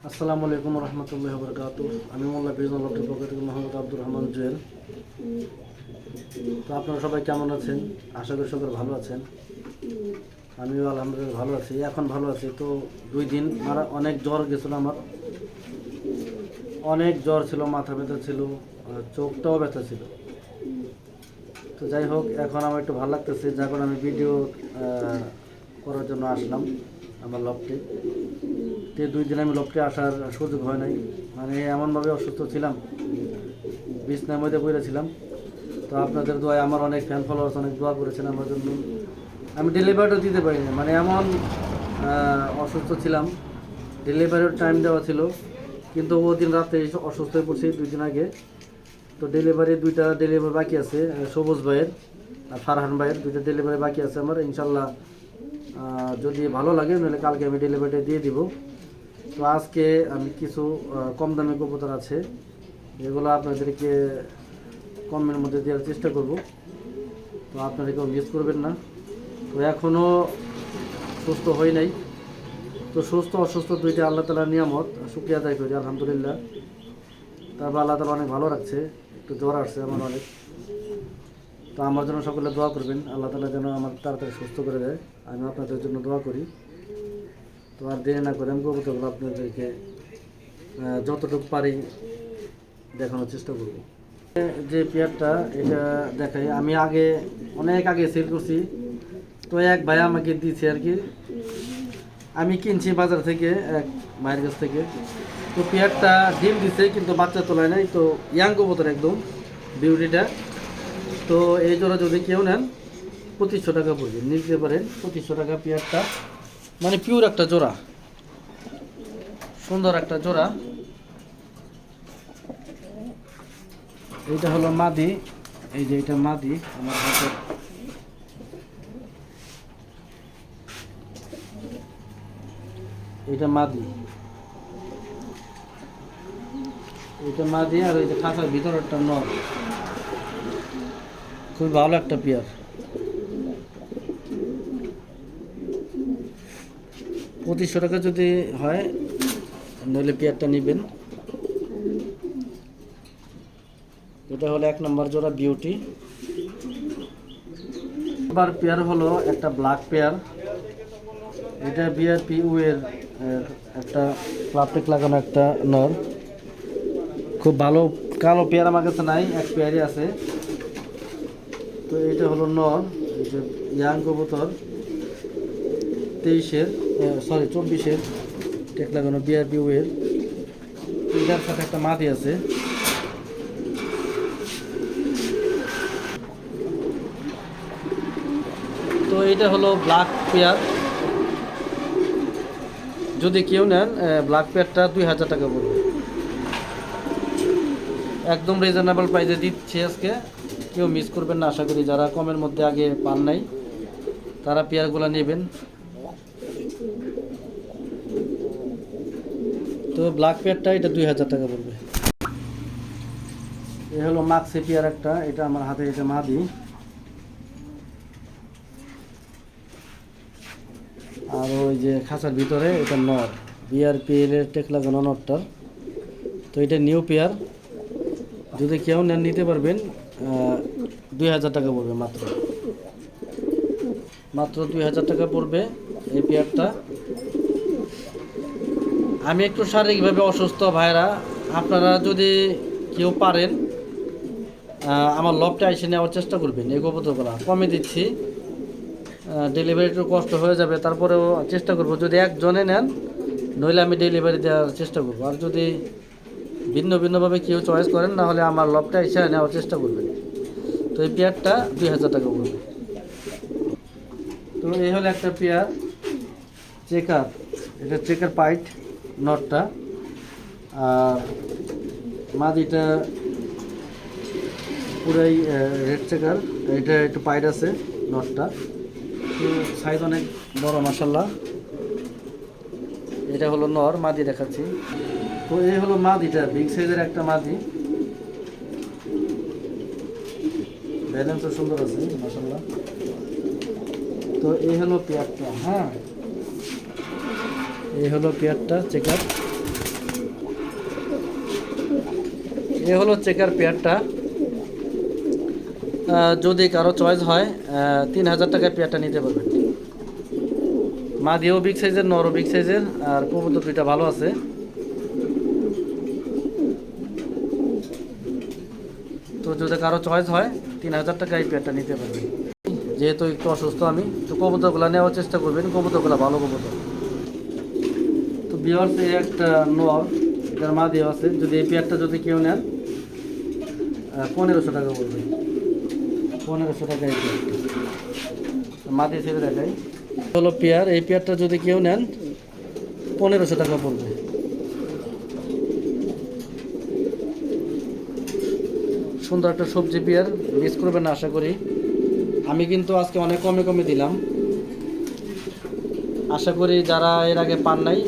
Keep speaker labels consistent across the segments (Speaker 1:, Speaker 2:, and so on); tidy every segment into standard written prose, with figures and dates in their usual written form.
Speaker 1: আসসালামু আলাইকুম রহমতুল্লাহি ওয়া বারাকাতুহু। আমি মোল্লা ফিরোজুল্লাহ পক্ষ থেকে মোহাম্মদ আব্দুর রহমান জুয়েল। তো আপনারা সবাই কেমন আছেন? আশা করি সবাই ভালো আছেন। আমিও আলহামদুলিল্লাহ ভালো আছি, এখন ভালো আছি। তো 2 দিন অনেক জ্বর গেছিল আমার, অনেক জ্বর ছিল, মাথা ব্যথা ছিল, চোখটাও ব্যথা ছিল। তো যাই হোক, এখন আমার একটু ভালো লাগতেছে, যার কারণে আমি ভিডিও করার জন্য আসলাম আমার লফটে। তো 2 দিন আমি লফটে আসার সুযোগ হয় নাই, মানে এমনভাবে অসুস্থ ছিলাম, বিছনার মধ্যে পড়েছিলাম। তো আপনাদের দোয়ায় আমার অনেক ফ্যান ফলোয়ার্স অনেক দোয়া করেছেন আমার জন্য। আমি ডেলিভারিও দিতে পারিনি, মানে এমন অসুস্থ ছিলাম। ডেলিভারির টাইম দেওয়া ছিল, কিন্তু ওদিন রাতে অসুস্থ হয়ে পড়ছি 2 দিন আগে। তো দুইটা ডেলিভারি বাকি আছে, সবুজ ভাইয়ের আর ফারহান ভাইয়ের 2টা ডেলিভারি বাকি আছে আমার। ইনশাল্লাহ যদি ভালো লাগে নাহলে কালকে আমি ডেলিভারিটা দিয়ে দিব। তো আজকে আমি কিছু কম দামি কবুতর আছে, এগুলো আপনাদেরকে কমের মধ্যে দেওয়ার চেষ্টা করব। তো আপনারা কেউ মিস করবেন না। তো এখনও সুস্থ হই নাই। তো সুস্থ অসুস্থ দুইটা আল্লাহ তাআলার নিয়ামত, শুকরিয়া আদায় করি আলহামদুলিল্লাহ। তারপর আল্লাহ তাআলা অনেক ভালো রাখছে, একটু জ্বর আসছে আমার অনেক। তো আমার জন্য সকলে দোয়া করবেন, আল্লাহ তাআলা যেন আমার তাড়াতাড়ি সুস্থ করে দেয়। আমি আপনাদের জন্য দোয়া করি। তো আর দেরি না করে আমি কবুতরগুলো আপনাদেরকে যতটুকু পারি দেখানোর চেষ্টা করব। যে পেয়ারটা এটা দেখাই, আমি অনেক আগে সেল করছি। তো এক ভাই আমাকে দিয়েছে আর কি, আমি কিনছি বাজার থেকে এক ভাইয়ের কাছ থেকে। তো পেয়ারটা ডিম দিছে কিন্তু বাচ্চা তোলায় নাই। তো ইয়াং কবুতর একদম বিউটিটা। তো এই জোড়া যদি কেউ নেন 2500 টাকা পড়বে, নিতে পারেন 2500 টাকা পেয়ারটা। মানে পিওর একটা জোড়া, সুন্দর একটা জোড়া। এইটা হলো মাদি, এই যে এটা মাদি আমার হাতে। এটা মাদি, এটা মাদি। আর ওই যে খাঁচার ভিতর একটা নর, খুব ভালো একটা পেয়ার। 2500 টাকা যদি হয় নইলে পেয়ারটা নেবেন। এটা হলো 1 নম্বর জোড়া বিউটি। এবার পেয়ার হলো একটা ব্ল্যাক পেয়ার, এটা বিআরপিউ এর একটা প্লাস্টিক লাগানো একটা নর, খুব ভালো। কালো পেয়ার আমার কাছে নাই, এক পেয়ারই আছে। তো এটা হলো নর, এই যে ইয়াং কবুতর 24-এর টেক লাগানো বিআরপিউ এর। এটার সাথে একটা মাদি আছে। তো এটা হলো ব্ল্যাক পেয়ার, যদি কেউ নেন ব্ল্যাক পেয়ারটা 2000 টাকা পড়বে, একদম রিজনেবল প্রাইসে দিচ্ছি আজকে। কেউ মিস করবেন না, আশা করি যারা কমের মধ্যে আগে পান নাই তারা পেয়ারগুলো নেবেন। তো ব্ল্যাক পেয়ারটা এটা 2000 টাকা পড়বে। এ হলো মাক্সি পেয়ার একটা, এটা আমার হাতে, এটা মাদি। আর ওই যে খাঁচার ভিতরে এটা নর, বিআরপিএল এর টেক লাগানো নরটার। তো এটা নিউ পেয়ার, যদি কেউ নেন নিতে পারবেন। 2000 টাকা পড়বে, মাত্র 2000 টাকা পড়বে এই পেয়ারটা। আমি একটু শারীরিকভাবে অসুস্থ ভাইরা, আপনারা যদি কেউ পারেন আমার লফটে এসে নেওয়ার চেষ্টা করবেন। এই কবুতরগুলো কমে দিচ্ছি, ডেলিভারি একটু কষ্ট হয়ে যাবে, তারপরেও চেষ্টা করব যদি একজনে নেন, নইলে আমি ডেলিভারি দেওয়ার চেষ্টা করব। আর যদি ভিন্নভাবে কেউ চয়েস করেন, না হলে আমার লফটে এসে নেওয়ার চেষ্টা করবেন। তো এই পেয়ারটা 2000 টাকা পড়বে। তো এই হলো একটা পেয়ার চেকার, এটা চেকার পাইট নটটা। আর মাদিটা পুরাই রেড চেকার, এটা একটু পাইট আছে নটটা। তো সাইজ অনেক বড় মাশাল্লাহ। এটা হলো নর, মাদি দেখাচ্ছি। তো এই হলো মাদিটা, বিগ সাইজের একটা মাদি, ব্যালেন্সও সুন্দর আছে মাশাল্লাহ। তো এই হলো পেয়ারটা, হ্যাঁ এই হলো পেয়ারটা চেকার। এ হলো চেকার পেয়ারটা। যদি কারো চয়েস হয় 3000 টাকায় পেয়ারটা নিতে পারবেন। মাদিও বিগ সাইজের, নরও বিগ সাইজের, আর কবুতর দুইটা ভালো আছে। তো যদি কারো চয়েস হয় 3000 টাকায় এই পেয়ারটা নিতে পারবেন। যেহেতু একটু অসুস্থ আমি, তো কবুতরগুলো নেওয়ার চেষ্টা করবেন, কবুতরগুলো ভালো কবুতর। তো ভিউয়ার্স, এই একটা নর, এটার মাদিও আছে। যদি এই পেয়ারটা যদি কেউ নেন 1500 টাকা পড়বে। 1500 টাকা এই পেয়ারটা। মাদি ছেড়ে দেখাই, হলো পেয়ার। এই পেয়ারটা যদি কেউ নেন 1500 টাকা পড়বে। সুন্দর একটা সবজি পেয়ার, মিস করবেন না আশা করি। আমি কিন্তু আজকে অনেক কমে কমে দিলাম। আশা করি যারা এর আগে পান নাই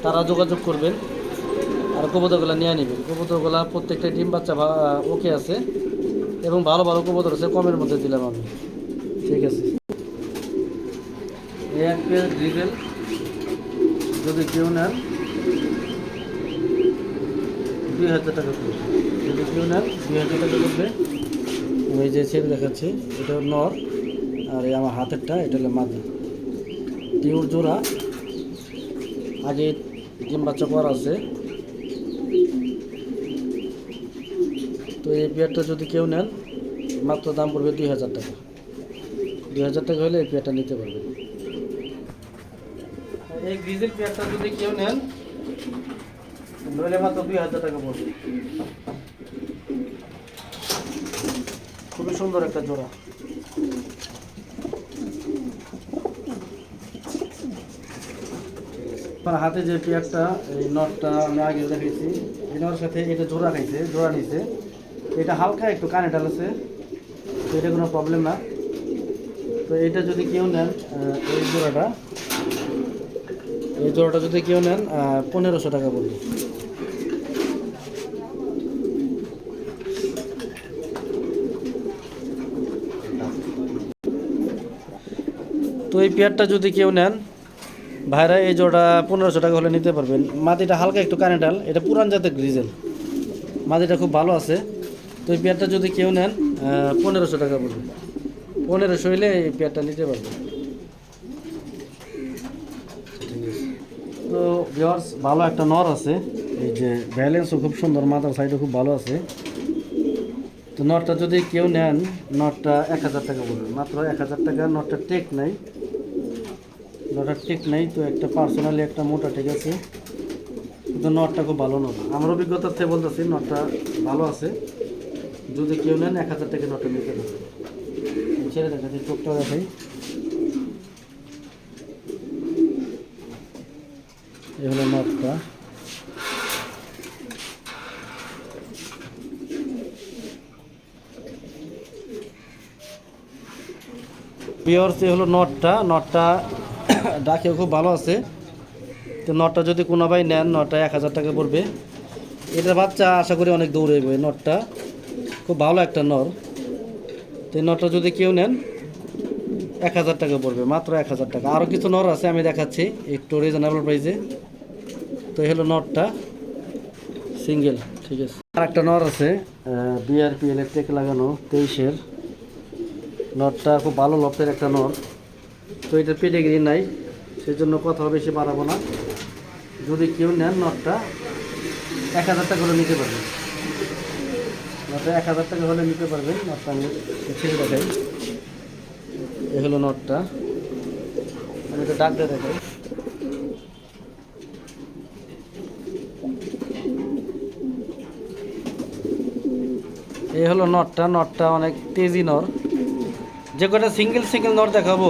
Speaker 1: তারা যোগাযোগ করবেন আর কবুতরগুলো নিয়ে নেবেন। কবুতরগুলো প্রত্যেকটা ডিম বাচ্চা ওকে আছে এবং ভালো ভালো কবুতর আছে, কমের মধ্যে দিলাম আমি। ঠিক আছে, এই এক পেয়ার গ্রিজেল যদি কেউ নেন 2000 টাকা পড়বে। যদি কেউ নেন 2000 টাকা পড়বে। আমি যে ছেড়ে দেখাচ্ছি, এটা নর, আর এই আমার হাতেরটা এটা হলো মাদি। টিউর জোড়া, আগে ডিম বাচ্চা করা আছে। তো এই পেয়ারটা যদি কেউ নেন মাত্র দাম পড়বে 2000 টাকা। 2000 টাকা হলে এই পেয়ারটা নিতে পারবেন। এই গ্রিজেল পেয়ারটা যদি কেউ নেন নইলে মাত্র 2000 টাকা পড়বে। খুবই সুন্দর একটা জোড়া। আমার হাতে যে পেয়ারটা, এই নটটা আমি আগে দেখেছি, এই নটের সাথে এটা জোড়া খাইছে, জোড়া নিছে। এটা হালকা একটু কানে ডালেছে, তো এটা কোনো প্রবলেম না। তো এটা যদি কেউ নেন এই জোড়াটা যদি কেউ নেন 1500 টাকা পড়বে। তো এই পেয়ারটা যদি কেউ নেন ভাইরা, এই জোড়া 1500 টাকা হলে নিতে পারবেন। মাটিটা হালকা একটু কানেডাল, এটা পুরান জাতের গ্রিজেল, মাটিটা খুব ভালো আছে। তো এই পেয়ারটা যদি কেউ নেন 1500 টাকা পড়বে। 1500 হইলে এই পেয়ারটা নিতে পারবেন। ঠিক আছে, তো ভিউয়ার্স ভালো একটা নর আছে, এই যে ব্যালেন্সও খুব সুন্দর, মাথার সাইডও খুব ভালো আছে। তো নটটা যদি কেউ নেন নটটা 1000 টাকা পড়বে, মাত্র 1000 টাকা। নটটা টেক নাই, নটটা টেক নাই, তো একটা পার্সোনালি একটা মোটা ঠিক আছে, কিন্তু নটটা খুব ভালো নট। আমার অভিজ্ঞতার থেকে বলতেছি নটটা ভালো আছে। যদি কেউ নেন 1000 টাকা নটটা নিতে পারবে। ছেড়ে দেখাচ্ছি, চোখটা দেখাই। এই হলো নটটা। পিওর সে হলো নটটা ডাকেও খুব ভালো আছে। তো নটটা যদি কোনো ভাই নেন নটটা 1000 টাকা পড়বে। এটার বাচ্চা আশা করি অনেক দৌড়াইবে। নটটা খুব ভালো একটা নর। তো এই নটটা যদি কেউ নেন 1000 টাকা পড়বে, মাত্র 1000 টাকা। আরও কিছু নর আছে আমি দেখাচ্ছি একটু রিজনেবল প্রাইসে। তো এই হলো নটটা সিঙ্গেল। ঠিক আছে, আর একটা নর আছে বিআরপি ইলেকট্রিক লাগানো 23-এর। নটটা খুব ভালো লফটের একটা নর। তো এটার পেডিগ্রি নাই, সেই জন্য কথা বেশি বাড়াবো না। যদি কেউ নেন নটটা 1000 টাকা হলে নিতে পারবেন। নটটা 1000 টাকা হলে নিতে পারবেন। নটটা আমি ছেড়ে দেখাই, এ হলো নটটা। আমি তো ডাক দিয়ে দেখাই। এই হলো নটটা অনেক তেজি নর। যে কটা সিঙ্গেল নট দেখাবো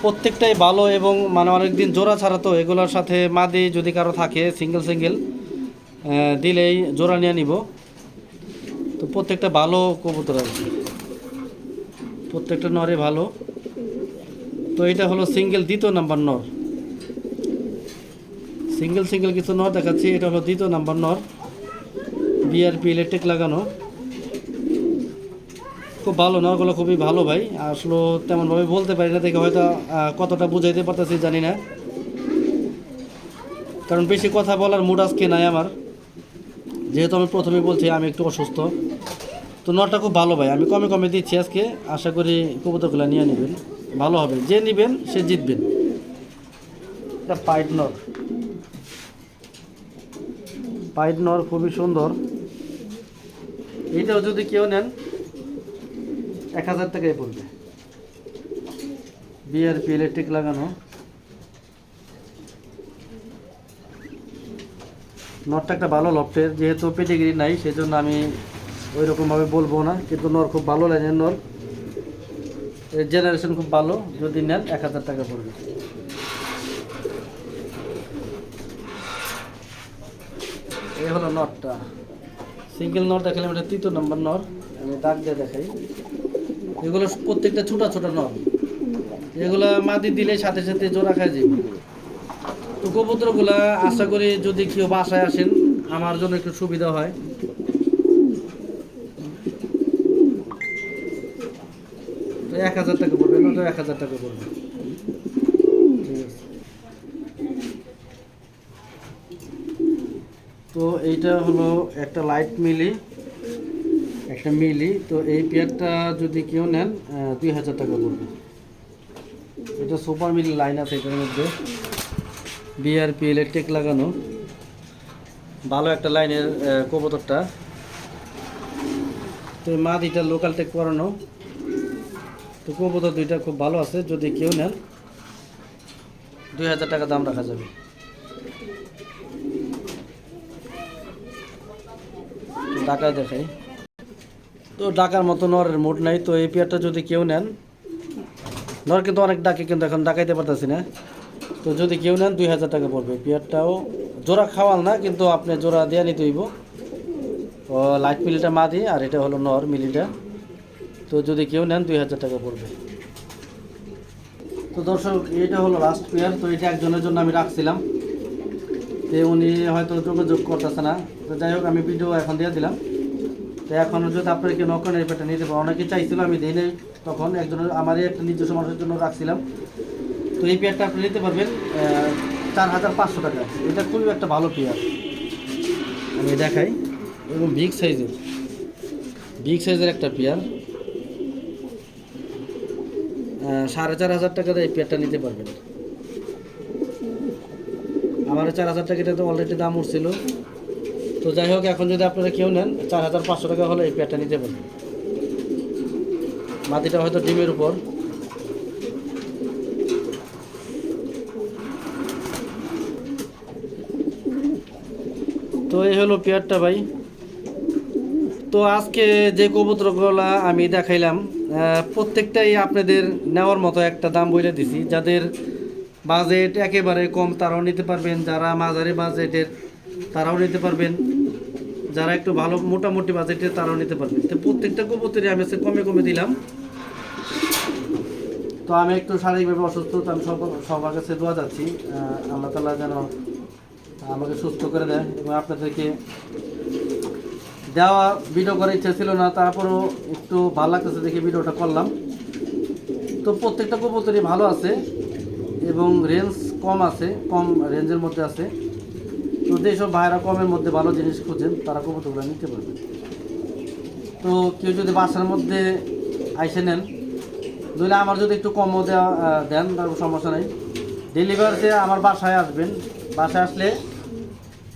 Speaker 1: প্রত্যেকটাই ভালো এবং মানে অনেকদিন জোড়া ছাড়া, তো এগুলোর সাথে মাদি যদি কারো থাকে সিঙ্গেল দিলেই জোড়া নিয়ে নিব। তো প্রত্যেকটা ভালো কবুতর আর কি, প্রত্যেকটা নরে ভালো। তো এটা হলো সিঙ্গেল দ্বিতীয় নাম্বার নর। সিঙ্গেল কিছু নর দেখাচ্ছি, এটা হলো দ্বিতীয় নাম্বার নর, বিআরপি ইলেকট্রিক লাগানো। খুব ভালো নরগুলো, খুবই ভালো ভাই। আসলে তেমনভাবে বলতে পারি না, দেখে হয়তো কতটা বুঝাইতে পারতেছি জানি না, কারণ বেশি কথা বলার মুড আজকে নাই আমার। যেহেতু আমি প্রথমে বলছি আমি একটু অসুস্থ, তো নরটা খুব ভালো ভাই, আমি কমে কমে দিচ্ছি আজকে। আশা করি কবুতরগুলো নিয়ে নেবেন, ভালো হবে, যে নেবেন সে জিতবেন। এটা পাইট নর, পাইট নর খুবই সুন্দর। এইটাও যদি কেউ নেন 1000 টাকায় পড়বে, বিআরপি ইলেকট্রিক লাগানো। নরটা একটা ভালো লফটের, যেহেতু পেটিগিরি নাই সেজন্য আমি ওই রকমভাবে বলবো না, কিন্তু নর খুব ভালো লাইনের নর, এর জেনারেশন খুব ভালো। যদি নেন 1000 টাকা পড়বে। এই হলো নরটা, সিঙ্গেল নর দেখালাম, এটা 3 নম্বর নর, আমি দাগ দিয়ে দেখাই। এগুলো প্রত্যেকটা ছোট ছোট নর, এগুলা মাটি দিলে সাথে সাথে জোড়া খায় যাবে। তো কবুতরগুলা আশা করি যদি কেউ বাসায় আসেন আমার জন্য একটু সুবিধা হয়। তো 1000 টাকা পড়বে, নয়তো 1000 টাকা পড়বে, ঠিক আছে। তো এইটা হলো একটা লাইট মিলি, একটা মিলি। তো এই পেয়ারটা যদি কেউ নেন 2000 টাকা পড়বে। এটা সুপার মিলি লাইন আছে, এটার মধ্যে বিআরপি ইলেকট্রিক লাগানো, ভালো একটা লাইনের কবুতরটা। তো মা দুইটা লোকাল টেক করানো, তো কবুতর দুইটা খুব ভালো আছে। যদি কেউ নেন 2000 টাকা দাম রাখা যাবে। টাকায় দেখাই, তো ডাকার মতো নরের মুড নাই। তো এই পেয়ারটা যদি কেউ নেন, নর কিন্তু অনেক ডাকে, কিন্তু এখন ডাকাইতে পারতেছি না। তো যদি কেউ নেন 2000 টাকা পড়বে। পেয়ারটাও জোড়া খাওয়াল না, কিন্তু আপনি জোড়া দেওয়া নিতে হইব। ও লাইট মিলিটা মা দিয়ে, আর এটা হলো নর মিলিটা। তো যদি কেউ নেন 2000 টাকা পড়বে। তো দর্শক, এটা হলো লাস্ট পেয়ার। তো এটা একজনের জন্য আমি রাখছিলাম, তো উনি হয়তো যোগাযোগ করতেছে না। তো যাই হোক, আমি ভিডিও এখন দিয়ে দিলাম। তো এখন যদি আপনারা কেউ নকন এই পেয়ারটা নিতে পারেন, অনেকে চাইছিল, আমি দিই নাই তখন। একজনের আমারই একটা নিজস্ব মানুষের জন্য রাখছিলাম। তো এই পেয়ারটা আপনি নিতে পারবেন 4500 টাকা। এটা খুবই একটা ভালো পেয়ার, আমি দেখাই। এবং বিগ সাইজের একটা পেয়ার, 4500 টাকাতে এই পেয়ারটা নিতে পারবেন। আমার 4000 টাকা এটা তো অলরেডি দাম উঠছিল। তো যাই হোক, এখন যদি আপনারা কেউ নেন 4500 টাকা হলে এই পেয়ারটা নিতে পারবেন। মাটিটা হয়তো ডিমের উপর। তো এই হলো পেয়ারটা ভাই। তো আজকে যে কবুতরগুলা আমি দেখাইলাম প্রত্যেকটাই আপনাদের নেওয়ার মতো একটা দাম বলে দিছি। যাদের বাজেট একেবারে কম তারাও নিতে পারবেন, যারা মাঝারি বাজেটের তারাও নিতে পারবেন, যারা একটু ভালো মোটামুটি বাজেটের তারাও নিতে পারবেন। তো প্রত্যেকটা কবুতরই আমি কমে কমে দিলাম। তো আমি একটু শারীরিকভাবে অসুস্থ, তো আমি সবার কাছে দোয়া যাচ্ছি আল্লাহ তাআলা যেন আমাকে সুস্থ করে দেয়। এবং আপনাদেরকে দেওয়া ভিডিও করার ইচ্ছা ছিল না, তারপরেও একটু ভালো লাগতেছে দেখে ভিডিওটা করলাম। তো প্রত্যেকটা কবুতরই ভালো আছে এবং রেঞ্জ কম আছে, কম রেঞ্জের মধ্যে আছে। তো যেসব ভাইরা কমের মধ্যে ভালো জিনিস খুঁজেন তারা কবুতরগুলো নিতে পারবেন। তো কেউ যদি বাসার মধ্যে আইসে নেন, নইলে আমার যদি একটু কমও দেন তার সমস্যা নেই। ডেলিভারিতে আমার বাসায় আসবেন, বাসায় আসলে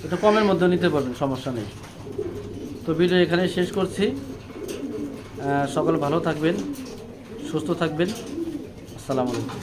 Speaker 1: একটু কমের মধ্যে নিতে পারবেন, সমস্যা নেই। তো ভিডিও এখানে শেষ করছি। সকলে ভালো থাকবেন, সুস্থ থাকবেন। আসসালামু আলাইকুম।